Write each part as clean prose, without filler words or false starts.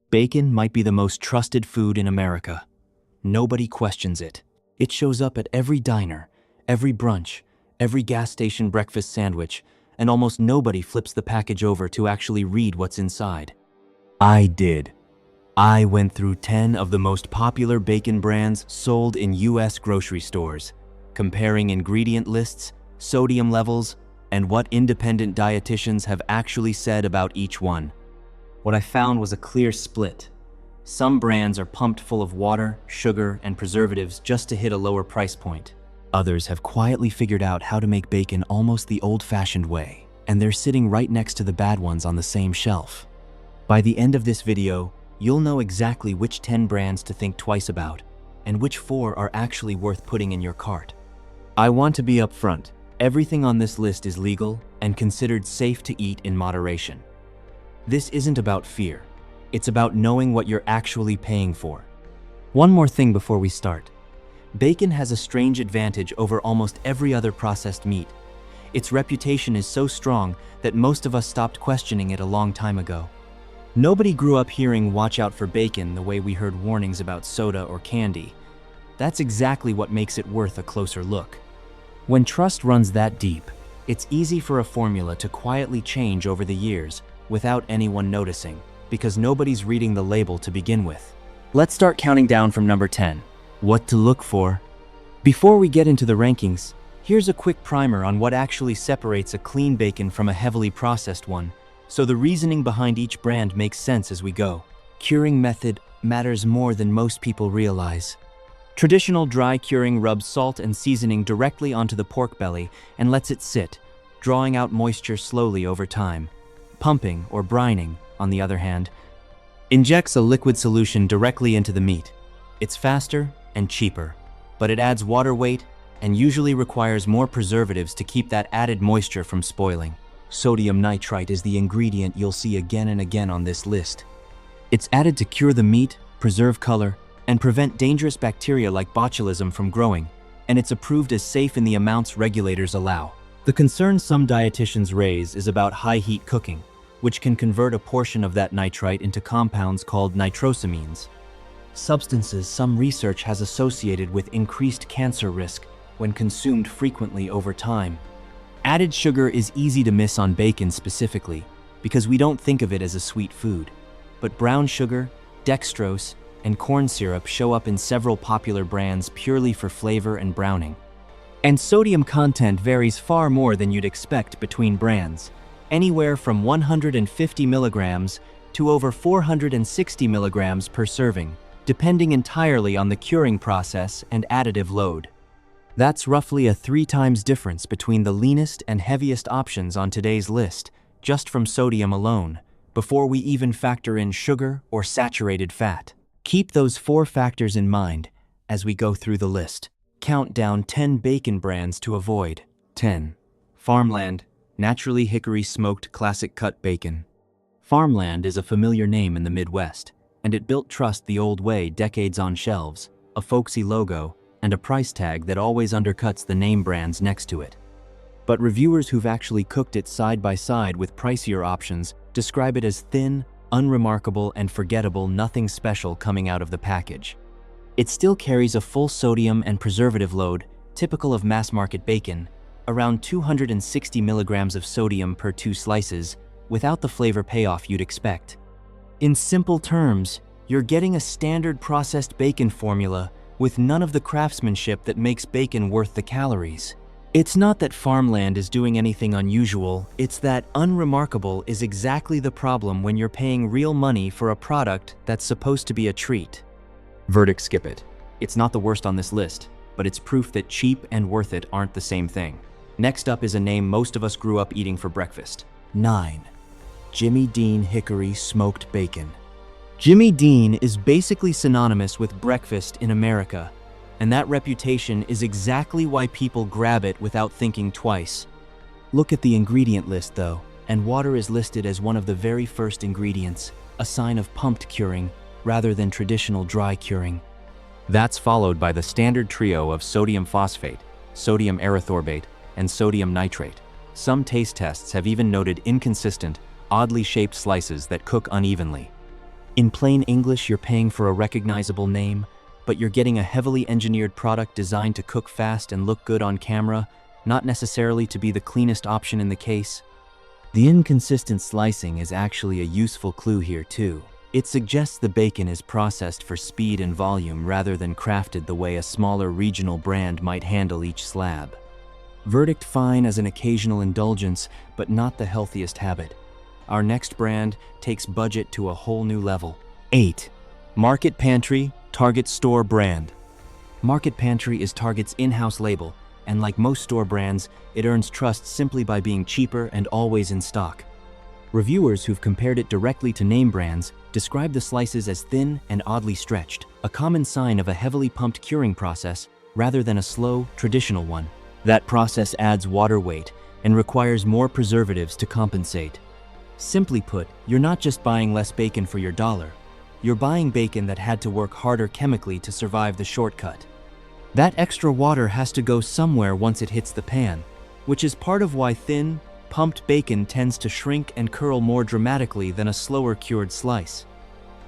Bacon might be the most trusted food in America. Nobody questions it. It shows up at every diner, every brunch, every gas station breakfast sandwich, and almost nobody flips the package over to actually read what's inside. I did. I went through 10 of the most popular bacon brands sold in US grocery stores, comparing ingredient lists, sodium levels, and what independent dietitians have actually said about each one. What I found was a clear split. Some brands are pumped full of water, sugar, and preservatives just to hit a lower price point. Others have quietly figured out how to make bacon almost the old-fashioned way, and they're sitting right next to the bad ones on the same shelf. By the end of this video, you'll know exactly which 10 brands to think twice about, and which 4 are actually worth putting in your cart. I want to be upfront. Everything on this list is legal and considered safe to eat in moderation. This isn't about fear. It's about knowing what you're actually paying for. One more thing before we start. Bacon has a strange advantage over almost every other processed meat. Its reputation is so strong that most of us stopped questioning it a long time ago. Nobody grew up hearing "watch out for bacon" the way we heard warnings about soda or candy. That's exactly what makes it worth a closer look. When trust runs that deep, it's easy for a formula to quietly change over the years without anyone noticing, because nobody's reading the label to begin with. Let's start counting down from number 10. What to look for. Before we get into the rankings, here's a quick primer on what actually separates a clean bacon from a heavily processed one, so the reasoning behind each brand makes sense as we go. Curing method matters more than most people realize. Traditional dry curing rubs salt and seasoning directly onto the pork belly and lets it sit, drawing out moisture slowly over time. Pumping, or brining, on the other hand, injects a liquid solution directly into the meat. It's faster and cheaper, but it adds water weight and usually requires more preservatives to keep that added moisture from spoiling. Sodium nitrite is the ingredient you'll see again and again on this list. It's added to cure the meat, preserve color, and prevent dangerous bacteria like botulism from growing, and it's approved as safe in the amounts regulators allow. The concern some dietitians raise is about high heat cooking, which can convert a portion of that nitrite into compounds called nitrosamines. Substances some research has associated with increased cancer risk when consumed frequently over time. Added sugar is easy to miss on bacon specifically, because we don't think of it as a sweet food. But brown sugar, dextrose, and corn syrup show up in several popular brands purely for flavor and browning. And sodium content varies far more than you'd expect between brands, anywhere from 150 milligrams to over 460 milligrams per serving, depending entirely on the curing process and additive load. That's roughly a 3 times difference between the leanest and heaviest options on today's list, just from sodium alone, before we even factor in sugar or saturated fat. Keep those 4 factors in mind as we go through the list. Count down 10 bacon brands to avoid. 10. Farmland, naturally hickory smoked classic cut bacon. Farmland is a familiar name in the Midwest, and it built trust the old way, decades on shelves, a folksy logo, and a price tag that always undercuts the name brands next to it. But reviewers who've actually cooked it side by side with pricier options describe it as thin, unremarkable, and forgettable, nothing special coming out of the package. It still carries a full sodium and preservative load, typical of mass-market bacon, around 260 milligrams of sodium per 2 slices, without the flavor payoff you'd expect. In simple terms, you're getting a standard processed bacon formula with none of the craftsmanship that makes bacon worth the calories. It's not that Farmland is doing anything unusual, it's that unremarkable is exactly the problem when you're paying real money for a product that's supposed to be a treat. Verdict: skip it. It's not the worst on this list, but it's proof that cheap and worth it aren't the same thing. Next up is a name most of us grew up eating for breakfast. 9. Jimmy Dean Hickory Smoked Bacon. Jimmy Dean is basically synonymous with breakfast in America, and that reputation is exactly why people grab it without thinking twice. Look at the ingredient list though, and water is listed as one of the very first ingredients, a sign of pumped curing rather than traditional dry curing. That's followed by the standard trio of sodium phosphate, sodium erythorbate, and sodium nitrate. Some taste tests have even noted inconsistent, oddly shaped slices that cook unevenly. In plain English, you're paying for a recognizable name, but you're getting a heavily engineered product designed to cook fast and look good on camera, not necessarily to be the cleanest option in the case. The inconsistent slicing is actually a useful clue here too. It suggests the bacon is processed for speed and volume rather than crafted the way a smaller regional brand might handle each slab. Verdict: fine as an occasional indulgence, but not the healthiest habit. Our next brand takes budget to a whole new level. 8. Market Pantry, Target Store Brand. Market Pantry is Target's in-house label, and like most store brands, it earns trust simply by being cheaper and always in stock. Reviewers who've compared it directly to name brands describe the slices as thin and oddly stretched, a common sign of a heavily pumped curing process rather than a slow, traditional one. That process adds water weight and requires more preservatives to compensate. Simply put, you're not just buying less bacon for your dollar, you're buying bacon that had to work harder chemically to survive the shortcut. That extra water has to go somewhere once it hits the pan, which is part of why thin, pumped bacon tends to shrink and curl more dramatically than a slower cured slice.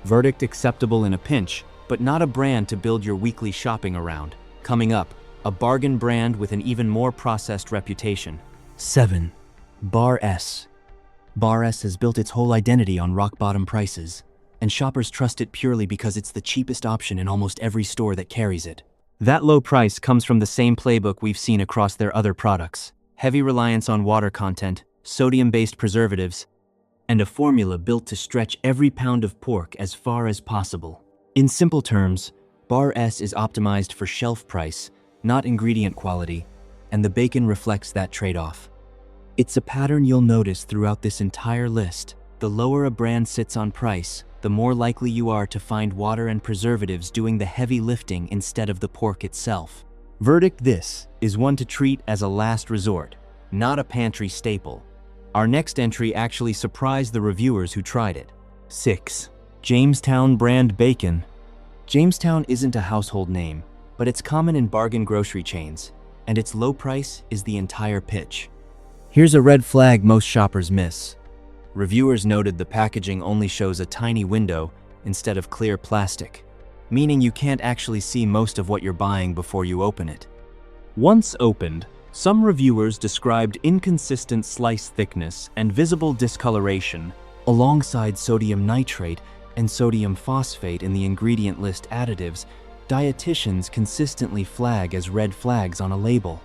Verdict: acceptable in a pinch, but not a brand to build your weekly shopping around. Coming up, a bargain brand with an even more processed reputation. 7. Bar S. Bar S has built its whole identity on rock-bottom prices, and shoppers trust it purely because it's the cheapest option in almost every store that carries it. That low price comes from the same playbook we've seen across their other products: heavy reliance on water content, sodium-based preservatives, and a formula built to stretch every pound of pork as far as possible. In simple terms, Bar S is optimized for shelf price, not ingredient quality, and the bacon reflects that trade-off. It's a pattern you'll notice throughout this entire list. The lower a brand sits on price, the more likely you are to find water and preservatives doing the heavy lifting instead of the pork itself. Verdict: this is one to treat as a last resort, not a pantry staple. Our next entry actually surprised the reviewers who tried it. 6. Jamestown Brand Bacon. Jamestown isn't a household name, but it's common in bargain grocery chains, and its low price is the entire pitch. Here's a red flag most shoppers miss. Reviewers noted the packaging only shows a tiny window instead of clear plastic, meaning you can't actually see most of what you're buying before you open it. Once opened, some reviewers described inconsistent slice thickness and visible discoloration, alongside sodium nitrate and sodium phosphate in the ingredient list additives. Dietitians consistently flag as red flags on a label.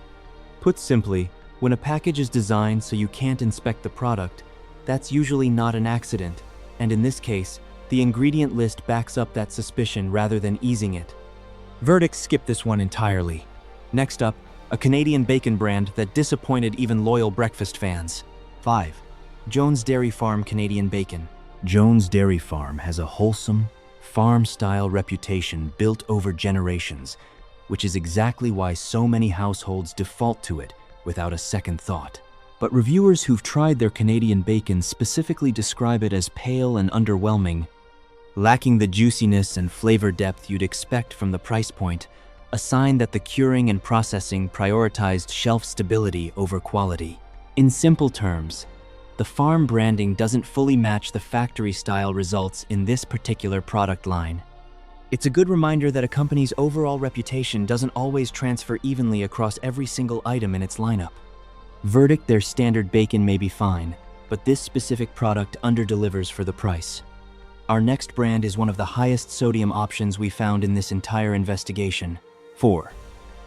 Put simply, when a package is designed so you can't inspect the product, that's usually not an accident, and in this case, the ingredient list backs up that suspicion rather than easing it. Verdict: skip this one entirely. Next up, a Canadian bacon brand that disappointed even loyal breakfast fans. 5. Jones Dairy Farm Canadian Bacon. Jones Dairy Farm has a wholesome, farm-style reputation built over generations, which is exactly why so many households default to it without a second thought. But reviewers who've tried their Canadian bacon specifically describe it as pale and underwhelming, lacking the juiciness and flavor depth you'd expect from the price point, a sign that the curing and processing prioritized shelf stability over quality. In simple terms, the farm branding doesn't fully match the factory-style results in this particular product line. It's a good reminder that a company's overall reputation doesn't always transfer evenly across every single item in its lineup. Verdict: their standard bacon may be fine, but this specific product underdelivers for the price. Our next brand is one of the highest sodium options we found in this entire investigation. 4.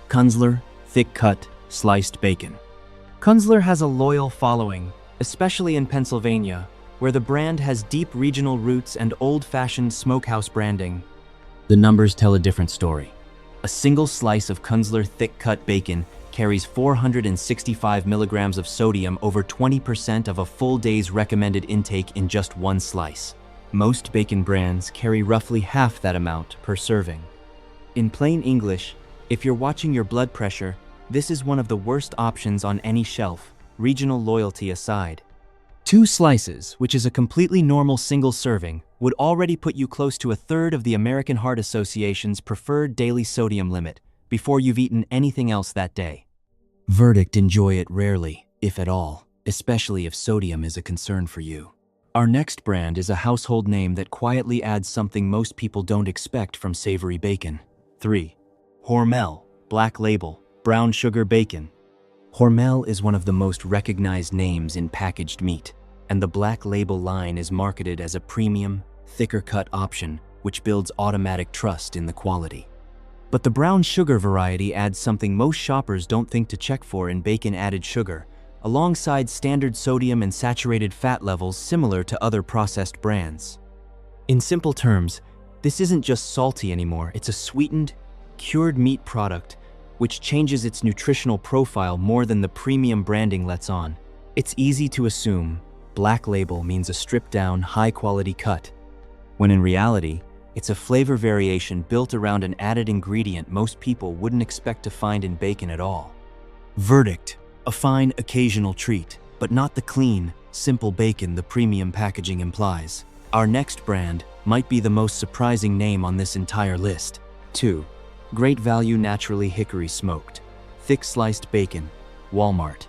Kunzler Thick Cut Sliced Bacon. Kunzler has a loyal following, especially in Pennsylvania, where the brand has deep regional roots and old-fashioned smokehouse branding. The numbers tell a different story. A single slice of Kunzler thick-cut bacon carries 465 milligrams of sodium, over 20% of a full day's recommended intake in just one slice. Most bacon brands carry roughly half that amount per serving. In plain English, if you're watching your blood pressure, this is one of the worst options on any shelf, regional loyalty aside. 2 slices, which is a completely normal single serving, would already put you close to a third of the American Heart Association's preferred daily sodium limit before you've eaten anything else that day. Verdict: enjoy it rarely, if at all, especially if sodium is a concern for you. Our next brand is a household name that quietly adds something most people don't expect from savory bacon. 3. Hormel, Black Label, Brown Sugar Bacon. Hormel is one of the most recognized names in packaged meat, and the Black Label line is marketed as a premium, thicker-cut option which builds automatic trust in the quality. But the brown sugar variety adds something most shoppers don't think to check for in bacon: added sugar, alongside standard sodium and saturated fat levels similar to other processed brands. In simple terms, this isn't just salty anymore, it's a sweetened, cured meat product which changes its nutritional profile more than the premium branding lets on. It's easy to assume Black Label means a stripped-down, high-quality cut, when in reality, it's a flavor variation built around an added ingredient most people wouldn't expect to find in bacon at all. Verdict: a fine occasional treat, but not the clean, simple bacon the premium packaging implies. Our next brand might be the most surprising name on this entire list. 2. Great Value Naturally Hickory Smoked, Thick Sliced Bacon, Walmart.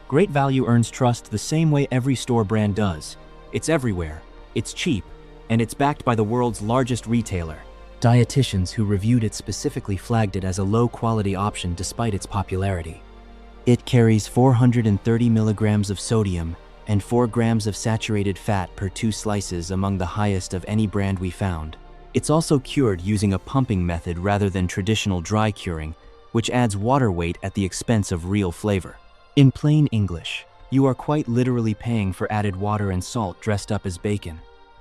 Great Value earns trust the same way every store brand does. It's everywhere, it's cheap, and it's backed by the world's largest retailer. Dietitians who reviewed it specifically flagged it as a low-quality option despite its popularity. It carries 430 milligrams of sodium and 4 grams of saturated fat per 2 slices, among the highest of any brand we found. It's also cured using a pumping method rather than traditional dry curing, which adds water weight at the expense of real flavor. In plain English, you are quite literally paying for added water and salt dressed up as bacon.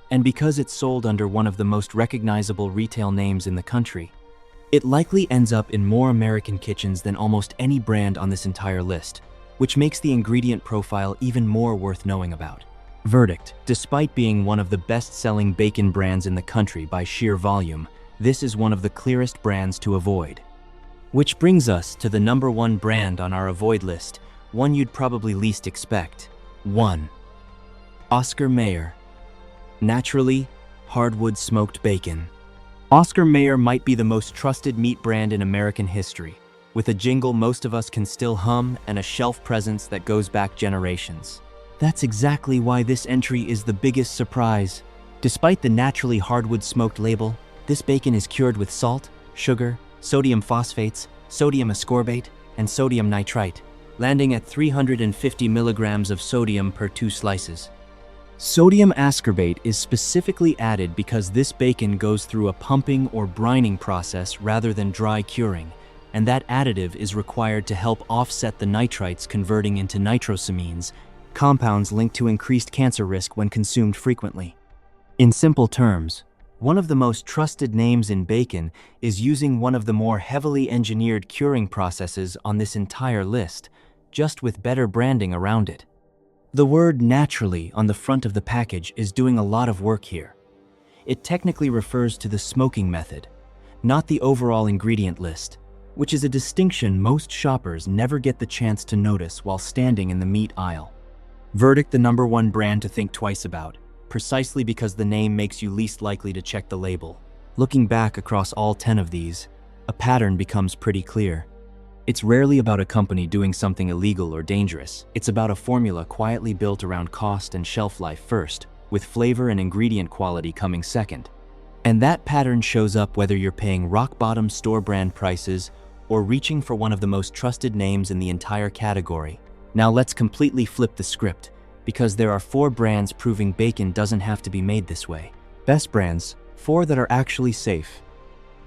And because it's sold under one of the most recognizable retail names in the country, it likely ends up in more American kitchens than almost any brand on this entire list, which makes the ingredient profile even more worth knowing about. Verdict: despite being one of the best-selling bacon brands in the country by sheer volume, this is one of the clearest brands to avoid. Which brings us to the number 1 brand on our avoid list, one you'd probably least expect. 1. Oscar Mayer, Naturally Hardwood Smoked Bacon. Oscar Mayer might be the most trusted meat brand in American history, with a jingle most of us can still hum and a shelf presence that goes back generations. That's exactly why this entry is the biggest surprise. Despite the naturally hardwood smoked label, this bacon is cured with salt, sugar, sodium phosphates, sodium ascorbate, and sodium nitrite, landing at 350 milligrams of sodium per 2 slices. Sodium ascorbate is specifically added because this bacon goes through a pumping or brining process rather than dry curing, and that additive is required to help offset the nitrites converting into nitrosamines, compounds linked to increased cancer risk when consumed frequently. In simple terms, one of the most trusted names in bacon is using one of the more heavily engineered curing processes on this entire list, just with better branding around it. The word naturally on the front of the package is doing a lot of work here. It technically refers to the smoking method, not the overall ingredient list, which is a distinction most shoppers never get the chance to notice while standing in the meat aisle. Verdict: the number 1 brand to think twice about, precisely because the name makes you least likely to check the label. Looking back across all 10 of these, a pattern becomes pretty clear. It's rarely about a company doing something illegal or dangerous. It's about a formula quietly built around cost and shelf life first, with flavor and ingredient quality coming second. And that pattern shows up whether you're paying rock-bottom store brand prices or reaching for one of the most trusted names in the entire category. Now let's completely flip the script, because there are 4 brands proving bacon doesn't have to be made this way. Best brands, 4 that are actually safe.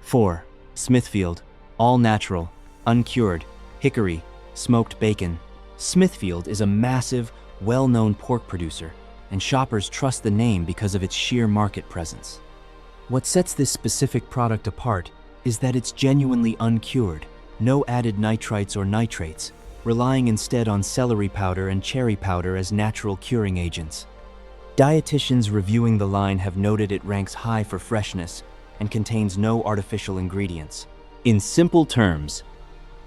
4. Smithfield, all natural, uncured, hickory, smoked bacon. Smithfield is a massive, well-known pork producer, and shoppers trust the name because of its sheer market presence. What sets this specific product apart is that it's genuinely uncured, no added nitrites or nitrates, relying instead on celery powder and cherry powder as natural curing agents. Dietitians reviewing the line have noted it ranks high for freshness and contains no artificial ingredients. In simple terms,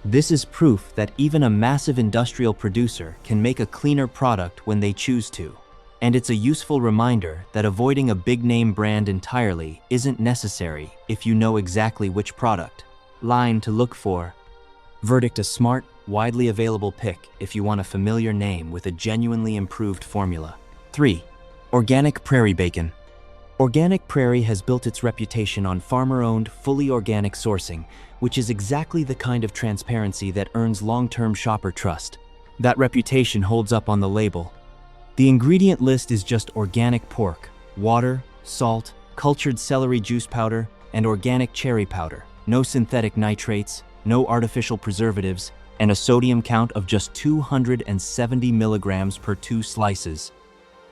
this is proof that even a massive industrial producer can make a cleaner product when they choose to. And it's a useful reminder that avoiding a big-name brand entirely isn't necessary if you know exactly which product line to look for. Verdict: a smart, widely available pick if you want a familiar name with a genuinely improved formula. 3. Organic Prairie bacon. Organic Prairie has built its reputation on farmer-owned, fully organic sourcing, which is exactly the kind of transparency that earns long-term shopper trust. That reputation holds up on the label. The ingredient list is just organic pork, water, salt, cultured celery juice powder, and organic cherry powder. No synthetic nitrates, no artificial preservatives, and a sodium count of just 270 milligrams per 2 slices.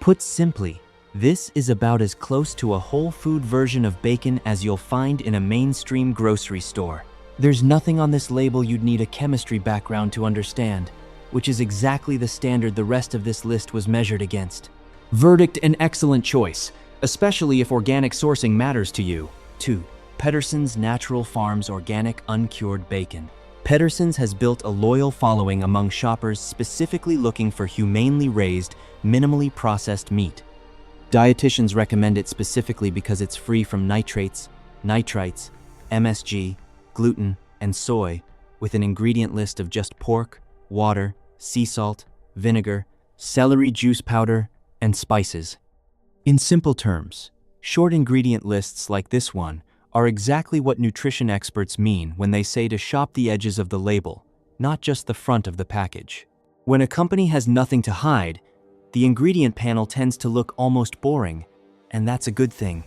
Put simply, this is about as close to a whole food version of bacon as you'll find in a mainstream grocery store. There's nothing on this label you'd need a chemistry background to understand, which is exactly the standard the rest of this list was measured against. Verdict: an excellent choice, especially if organic sourcing matters to you. 2. Pederson's Natural Farms Organic Uncured Bacon. Pederson's has built a loyal following among shoppers specifically looking for humanely raised, minimally processed meat. Dietitians recommend it specifically because it's free from nitrates, nitrites, MSG, gluten, and soy, with an ingredient list of just pork, water, sea salt, vinegar, celery juice powder, and spices. In simple terms, short ingredient lists like this one are exactly what nutrition experts mean when they say to shop the edges of the label, not just the front of the package. When a company has nothing to hide, the ingredient panel tends to look almost boring, and that's a good thing.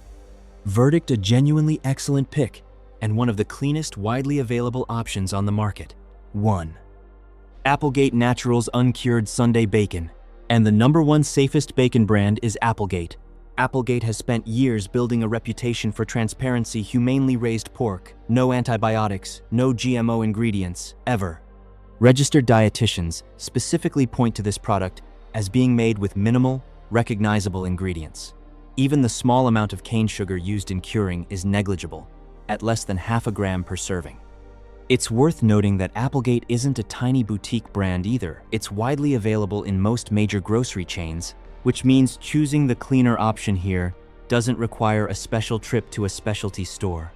Verdict: a genuinely excellent pick, and one of the cleanest, widely available options on the market. 1. Applegate Naturals Uncured Sunday Bacon. And the #1 safest bacon brand is Applegate. Applegate has spent years building a reputation for transparency, humanely raised pork, no antibiotics, no GMO ingredients, ever. Registered dietitians specifically point to this product as being made with minimal, recognizable ingredients. Even the small amount of cane sugar used in curing is negligible, at less than half a gram per serving. It's worth noting that Applegate isn't a tiny boutique brand either. It's widely available in most major grocery chains, which means choosing the cleaner option here doesn't require a special trip to a specialty store.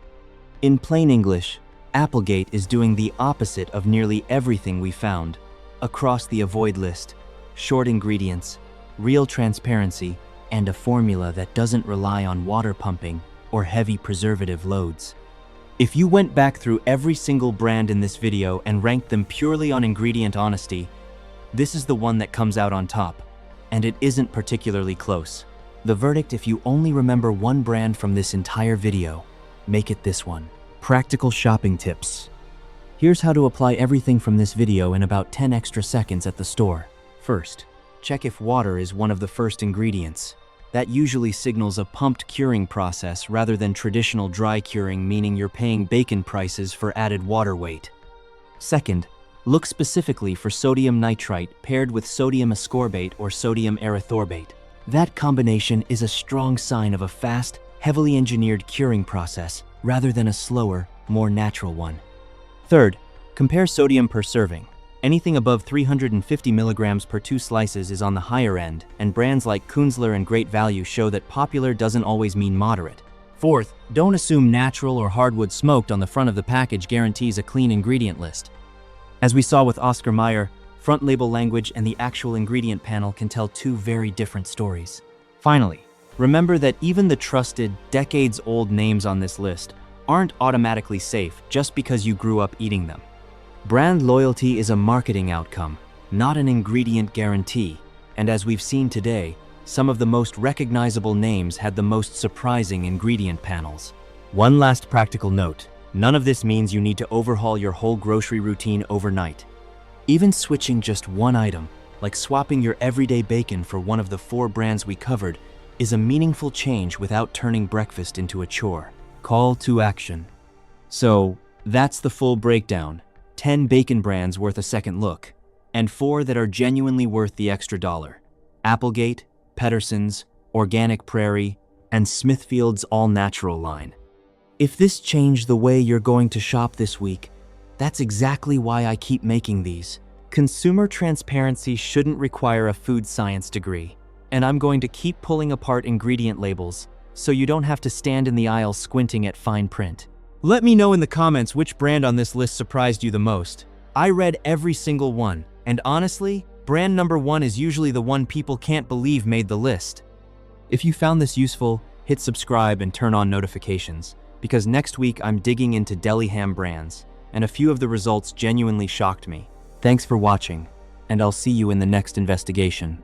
In plain English, Applegate is doing the opposite of nearly everything we found across the avoid list: short ingredients, real transparency, and a formula that doesn't rely on water pumping or heavy preservative loads. If you went back through every single brand in this video and ranked them purely on ingredient honesty, this is the one that comes out on top, and it isn't particularly close. The verdict: if you only remember one brand from this entire video, make it this one. Practical shopping tips. Here's how to apply everything from this video in about 10 extra seconds at the store. First, check if water is one of the first ingredients. That usually signals a pumped curing process rather than traditional dry curing, meaning you're paying bacon prices for added water weight. Second, look specifically for sodium nitrite paired with sodium ascorbate or sodium erythorbate. That combination is a strong sign of a fast, heavily engineered curing process rather than a slower, more natural one. Third, compare sodium per serving. Anything above 350 milligrams per 2 slices is on the higher end, and brands like Kunzler and Great Value show that popular doesn't always mean moderate. Fourth, don't assume natural or hardwood smoked on the front of the package guarantees a clean ingredient list. As we saw with Oscar Mayer, front label language and the actual ingredient panel can tell two very different stories. Finally, remember that even the trusted, decades-old names on this list aren't automatically safe just because you grew up eating them. Brand loyalty is a marketing outcome, not an ingredient guarantee, and as we've seen today, some of the most recognizable names had the most surprising ingredient panels. One last practical note: none of this means you need to overhaul your whole grocery routine overnight. Even switching just one item, like swapping your everyday bacon for one of the 4 brands we covered, is a meaningful change without turning breakfast into a chore. Call to action. So, that's the full breakdown. 10 bacon brands worth a second look, and 4 that are genuinely worth the extra dollar. Applegate, Pederson's, Organic Prairie, and Smithfield's all-natural line. If this changed the way you're going to shop this week, that's exactly why I keep making these. Consumer transparency shouldn't require a food science degree, and I'm going to keep pulling apart ingredient labels so you don't have to stand in the aisle squinting at fine print. Let me know in the comments which brand on this list surprised you the most. I read every single one, and honestly, brand number 1 is usually the one people can't believe made the list. If you found this useful, hit subscribe and turn on notifications, because next week I'm digging into deli ham brands, and a few of the results genuinely shocked me. Thanks for watching, and I'll see you in the next investigation.